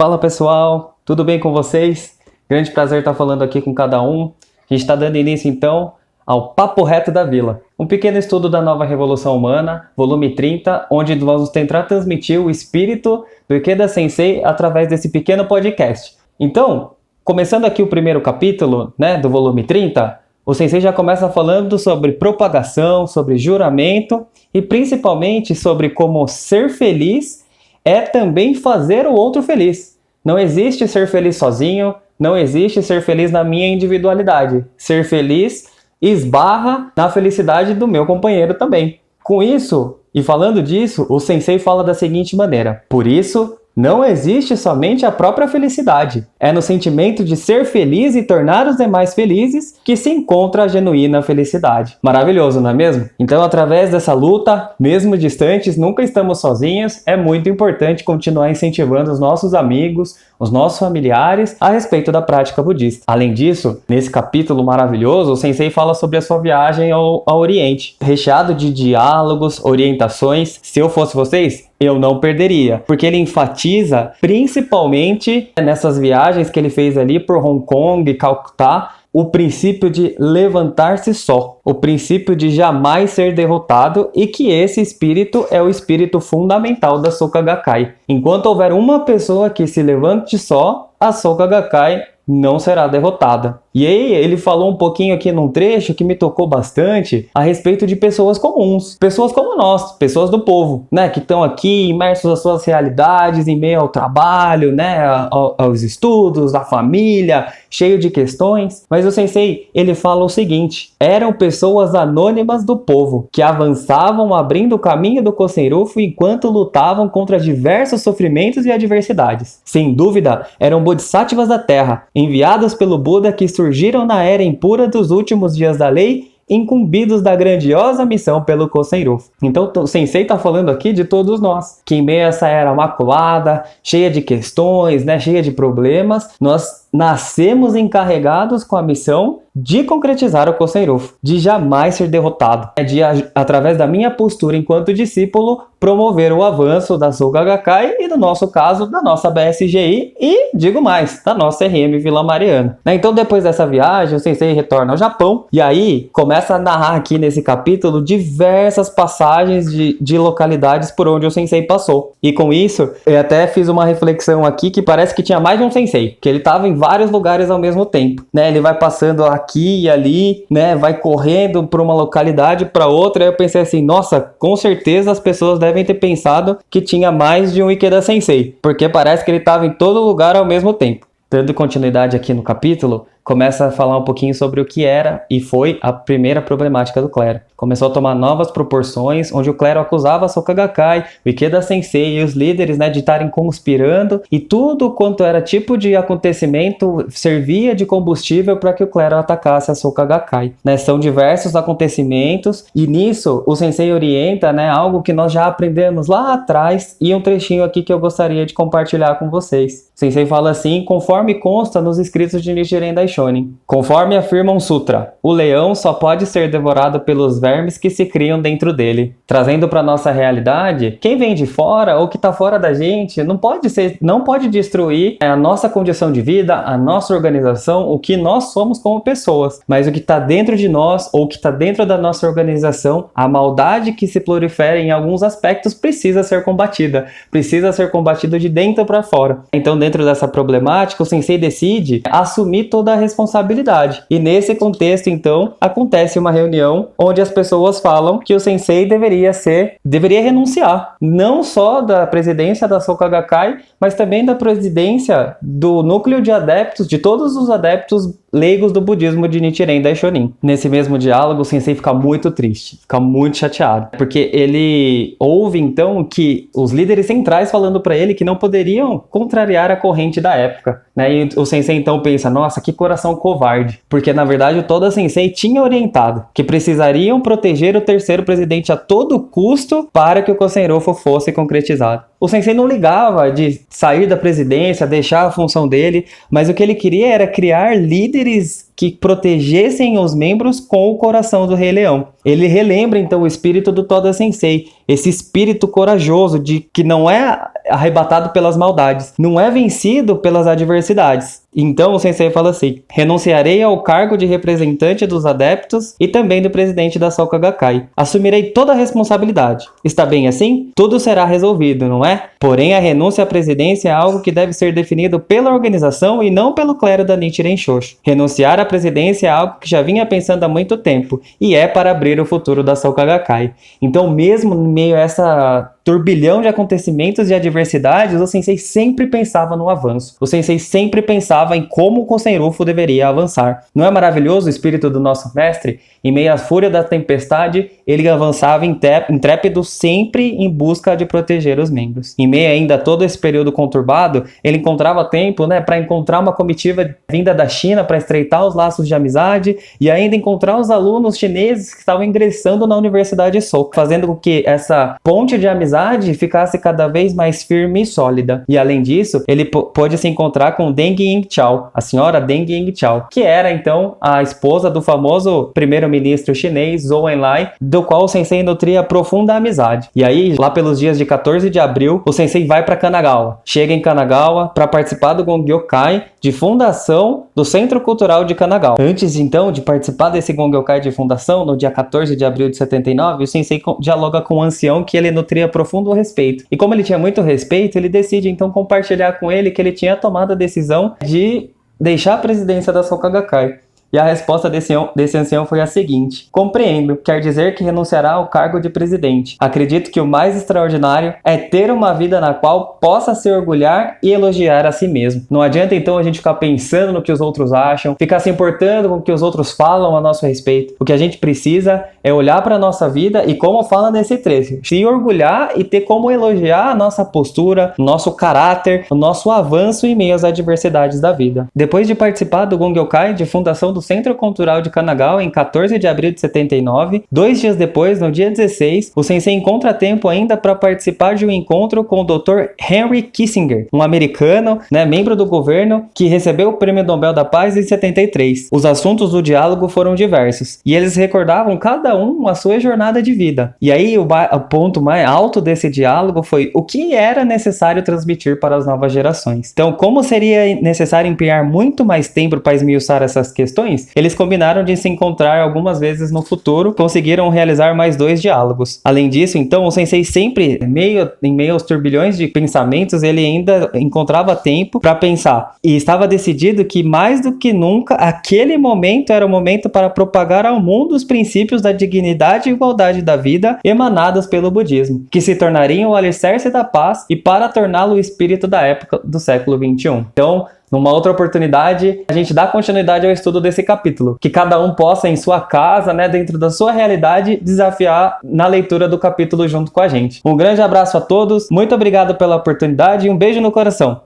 Fala pessoal, tudo bem com vocês? Grande prazer estar falando aqui com cada um. A gente está dando início então ao Papo Reto da Vila, um pequeno estudo da nova Revolução Humana, volume 30, onde vamos tentar transmitir o espírito do Ikeda Sensei através desse pequeno podcast. Então, começando aqui o primeiro capítulo, do volume 30, o Sensei já começa falando sobre propagação, sobre juramento e principalmente sobre como ser feliz é também fazer o outro feliz. Não existe ser feliz sozinho, não existe ser feliz na minha individualidade. Ser feliz esbarra na felicidade do meu companheiro também. Com isso, e falando disso, o Sensei fala da seguinte maneira: por isso, não existe somente a própria felicidade. É no sentimento de ser feliz e tornar os demais felizes que se encontra a genuína felicidade. Maravilhoso, não é mesmo? Então, através dessa luta, mesmo distantes, nunca estamos sozinhos. É muito importante continuar incentivando os nossos amigos, os nossos familiares a respeito da prática budista. Além disso, nesse capítulo maravilhoso, o Sensei fala sobre a sua viagem ao Oriente, recheado de diálogos, orientações. Se eu fosse vocês, eu não perderia, porque ele enfatiza principalmente nessas viagens que ele fez ali por Hong Kong e Calcutá, o princípio de levantar-se só, o princípio de jamais ser derrotado, e que esse espírito é o espírito fundamental da Soka Gakkai. Enquanto houver uma pessoa que se levante só, a Soka Gakkai não será derrotada. E aí ele falou um pouquinho aqui num trecho que me tocou bastante a respeito de pessoas comuns, pessoas como nós, pessoas do povo, que estão aqui imersos nas suas realidades, em meio ao trabalho, aos estudos, à família, cheio de questões. Mas o Sensei, ele fala o seguinte: eram pessoas anônimas do povo, que avançavam abrindo o caminho do Kosen-rufu enquanto lutavam contra diversos sofrimentos e adversidades. Sem dúvida, eram bodhisattvas da terra, enviados pelo Buda, que surgiram na era impura dos últimos dias da lei, incumbidos da grandiosa missão pelo Kosen-rufu. Então o Sensei está falando aqui de todos nós, que em meio a essa era maculada, cheia de questões, cheia de problemas, nós nascemos encarregados com a missão de concretizar o Kosen-rufu, de jamais ser derrotado, de, através da minha postura enquanto discípulo, promover o avanço da Soka Gakkai e, no nosso caso, da nossa BSGI e, digo mais, da nossa RM Vila Mariana. Então, depois dessa viagem, o Sensei retorna ao Japão e aí começa a narrar aqui nesse capítulo diversas passagens de localidades por onde o Sensei passou. E com isso, eu até fiz uma reflexão aqui que parece que tinha mais de um Sensei, que ele estava em vários lugares ao mesmo tempo. Ele vai passando aqui e ali, vai correndo para uma localidade para outra. Aí eu pensei assim, nossa, com certeza as pessoas devem ter pensado que tinha mais de um Ikeda Sensei, porque parece que ele estava em todo lugar ao mesmo tempo. Dando continuidade aqui no capítulo, começa a falar um pouquinho sobre o que era e foi a primeira problemática do clero. Começou a tomar novas proporções, onde o clero acusava a Soka Gakkai, o Ikeda Sensei e os líderes de estarem conspirando, e tudo quanto era tipo de acontecimento servia de combustível para que o clero atacasse a Soka Gakkai. São diversos acontecimentos, e nisso o Sensei orienta algo que nós já aprendemos lá atrás, e um trechinho aqui que eu gostaria de compartilhar com vocês. O Sensei fala assim: conforme consta nos escritos de Nichiren Daishonin, conforme afirma um sutra, o leão só pode ser devorado pelos vermes que se criam dentro dele. Trazendo para nossa realidade, quem vem de fora ou que está fora da gente não pode destruir a nossa condição de vida, a nossa organização, o que nós somos como pessoas. Mas o que está dentro de nós ou o que está dentro da nossa organização, a maldade que se prolifera em alguns aspectos precisa ser combatida de dentro para fora. Então, dentro dessa problemática, o Sensei decide assumir toda a responsabilidade. E nesse contexto, então, acontece uma reunião onde as pessoas falam que o Sensei deveria renunciar, não só da presidência da Soka Gakkai, mas também da presidência do núcleo de adeptos, de todos os adeptos leigos do budismo de Nichiren Daishonin. Nesse mesmo diálogo, o Sensei fica muito triste, fica muito chateado, porque ele ouve então que os líderes centrais falando para ele que não poderiam contrariar a corrente da época, E o Sensei então pensa, nossa, que coração covarde, porque na verdade o Toda Sensei tinha orientado que precisariam proteger o terceiro presidente a todo custo para que o Kosen-rufu fosse concretizado. O sensei não ligava de sair da presidência, deixar a função dele, mas o que ele queria era criar líderes que protegessem os membros com o coração do Rei Leão. Ele relembra então o espírito do Toda Sensei, esse espírito corajoso de que não é arrebatado pelas maldades, não é vencido pelas adversidades. Então o Sensei fala assim: renunciarei ao cargo de representante dos adeptos e também do presidente da Soka Gakkai. Assumirei toda a responsabilidade. Está bem assim? Tudo será resolvido, não é? Porém, a renúncia à presidência é algo que deve ser definido pela organização e não pelo clero da Nichiren Shoshu. Renunciar à presidência é algo que já vinha pensando há muito tempo e é para abrir o futuro da Soka Gakkai. Então, mesmo em meio a essa turbilhão de acontecimentos e adversidades, o Sensei sempre pensava no avanço. O Sensei sempre pensava em como o Kosen-Rufu deveria avançar. Não é maravilhoso o espírito do nosso mestre? Em meio à fúria da tempestade, ele avançava intrépido, sempre em busca de proteger os membros. Em meio ainda a todo esse período conturbado, ele encontrava tempo, para encontrar uma comitiva vinda da China para estreitar os laços de amizade e ainda encontrar os alunos chineses que estavam ingressando na Universidade Soka, fazendo com que essa ponte de amizade ficasse cada vez mais firme e sólida. E além disso, ele pôde se encontrar com Deng Yingqiao, a senhora Deng Yingqiao, que era então a esposa do famoso primeiro-ministro chinês Zhou Enlai, do qual o Sensei nutria profunda amizade. E aí, lá pelos dias de 14 de abril, o Sensei vai para Kanagawa. Chega em Kanagawa para participar do Gongyokai de fundação do Centro Cultural de Kanagawa. Antes então de participar desse Gongyokai de fundação, no dia 14 de abril de 79, o Sensei dialoga com o ancião que ele nutria profundo respeito. E como ele tinha muito respeito, ele decide então compartilhar com ele que ele tinha tomado a decisão de deixar a presidência da Soka Gakkai. E a resposta desse ancião foi a seguinte: compreendo, quer dizer que renunciará ao cargo de presidente. Acredito que o mais extraordinário é ter uma vida na qual possa se orgulhar e elogiar a si mesmo. Não adianta então a gente ficar pensando no que os outros acham, ficar se importando com o que os outros falam a nosso respeito. O que a gente precisa é olhar para a nossa vida e, como fala nesse trecho, se orgulhar e ter como elogiar a nossa postura, o nosso caráter, o nosso avanço em meio às adversidades da vida. Depois de participar do Gongyokai de fundação do Centro Cultural de Kanagawa em 14 de abril de 79, 2 dias depois, no dia 16, o Sensei encontra tempo ainda para participar de um encontro com o Dr. Henry Kissinger, um americano, membro do governo, que recebeu o Prêmio Nobel da Paz em 73. Os assuntos do diálogo foram diversos, e eles recordavam cada um a sua jornada de vida. E aí o ponto mais alto desse diálogo foi o que era necessário transmitir para as novas gerações. Então, como seria necessário empenhar muito mais tempo para esmiuçar essas questões, eles combinaram de se encontrar algumas vezes no futuro, conseguiram realizar mais 2 diálogos. Além disso, então, o Sensei sempre, em meio aos turbilhões de pensamentos, ele ainda encontrava tempo para pensar. E estava decidido que, mais do que nunca, aquele momento era o momento para propagar ao mundo os princípios da dignidade e igualdade da vida emanados pelo budismo, que se tornariam o alicerce da paz e para torná-lo o espírito da época do século XXI. Então, numa outra oportunidade, a gente dá continuidade ao estudo desse capítulo. Que cada um possa, em sua casa, dentro da sua realidade, desafiar na leitura do capítulo junto com a gente. Um grande abraço a todos, muito obrigado pela oportunidade e um beijo no coração.